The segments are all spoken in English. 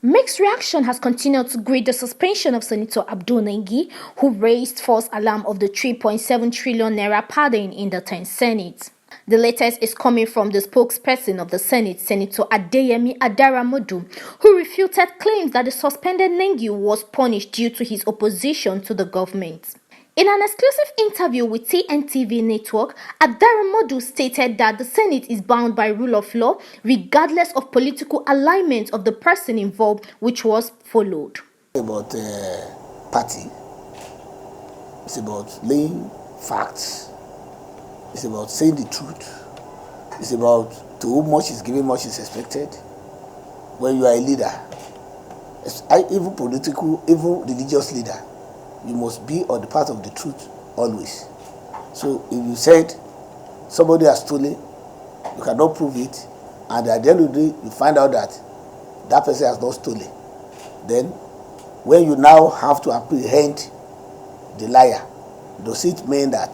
Mixed reaction has continued to greet the suspension of Senator Abdul Ningi, who raised false alarm of the 3.7 trillion naira pardon in the 10th Senate. The latest is coming from the spokesperson of the Senate, Senator Adeyemi Adaramodu, who refuted claims that the suspended Ningi was punished due to his opposition to the government. In an exclusive interview with TNTV Network, Adaramodu stated that the Senate is bound by rule of law regardless of political alignment of the person involved, which was followed. About party, it's about laying facts, it's about saying the truth, it's about to whom much is given, much is expected. When you are a leader, even political, even religious leader, you must be on the path of the truth always. So if you said somebody has stolen, you cannot prove it, and at the end of the day you find out that that person has not stolen, then when you now have to apprehend the liar, does it mean that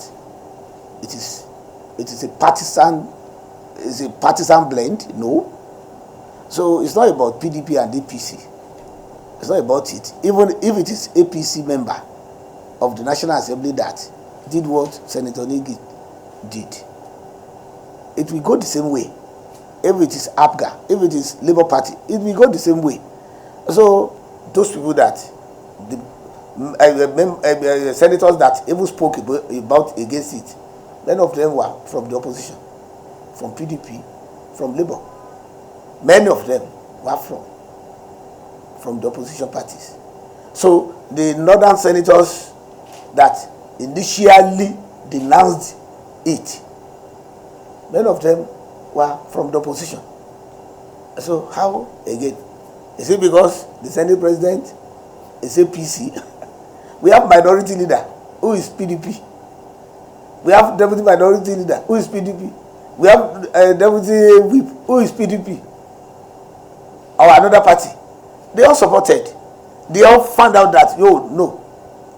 it is a partisan blend? No. So it's not about PDP and APC. It's not about it. Even if it is APC member of the National Assembly that did what Senator Ningi did, it will go the same way. If it is APGA, if it is Labour Party, it will go the same way. So those people that the senators that even spoke about against it, many of them were from the opposition, from PDP, from Labour. Many of them were from the opposition parties. So the northern senators that initially denounced it, many of them were from the opposition. So how again? Is it because the Senate president is APC? We have minority leader who is PDP. We have deputy minority leader who is PDP. We have deputy whip who is PDP. Or another party. They all supported. They all found out that, no,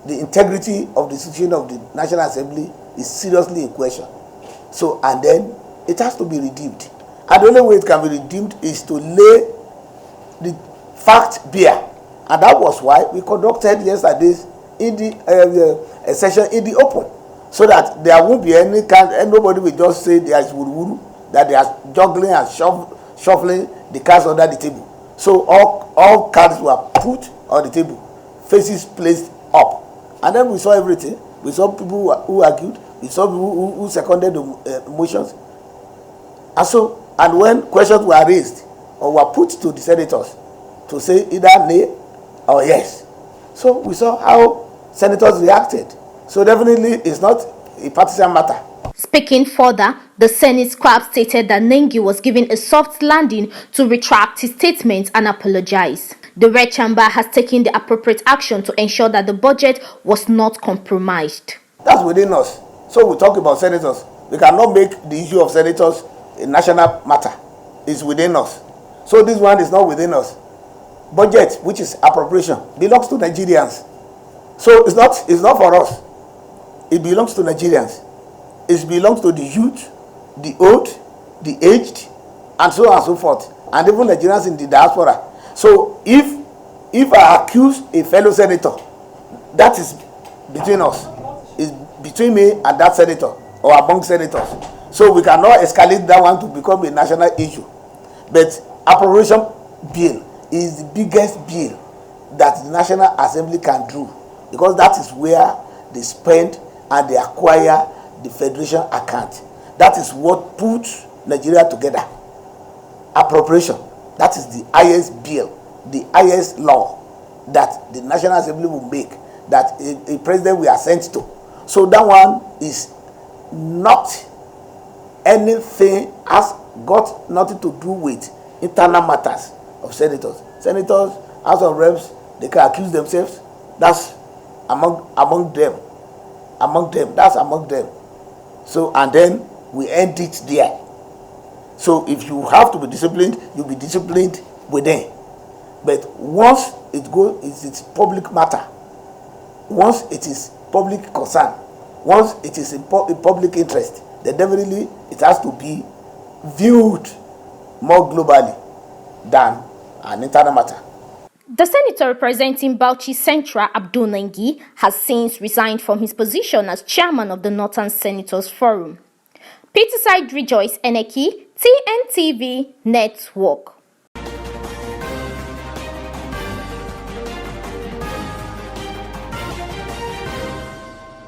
the integrity of the institution of the National Assembly is seriously in question. So, and then it has to be redeemed. And the only way it can be redeemed is to lay the fact bare. And that was why we conducted yesterday's in the session in the open, so that there won't be any kind, and nobody will just say there is wuru, that they are juggling and shuffling the cards under the table. So all cards were put on the table, faces placed up, and then we saw everything. We saw people who argued, we saw people who seconded the motions, and when questions were raised or were put to the senators to say either nay or yes, so we saw how senators reacted. So definitely it's not a partisan matter. Speaking further, the Senate scribe stated that Ningi was given a soft landing to retract his statement and apologize. The Red Chamber has taken the appropriate action to ensure that the budget was not compromised. That's within us. So we talk about senators. We cannot make the issue of senators a national matter. It's within us. So this one is not within us. Budget, which is appropriation, belongs to Nigerians. So it's not for us. It belongs to Nigerians. It belongs to the youth, the old, the aged, and so on and so forth, and even Nigerians in the diaspora. So if I accuse a fellow senator, that is between us. It's between me and that senator, or among senators. So we cannot escalate that one to become a national issue. But appropriation bill is the biggest bill that the National Assembly can do, because that is where they spend and they acquire the federation account. That is what puts Nigeria together. Appropriation, that is the highest bill, the highest law that the National Assembly will make, that a president will assent to. So that one is not anything, has got nothing to do with internal matters of senators. Senators, House of Reps, they can accuse themselves. That's among them. That's among them. So, and then we end it there. So if you have to be disciplined, you'll be disciplined within. But once it's public matter, once it is public concern, once it is in public interest, then definitely it has to be viewed more globally than an internal matter. The senator representing Bauchi Central, Abdul Ningi, has since resigned from his position as chairman of the Northern Senators Forum. Peterside Rejoice Eneki, TNTV Network.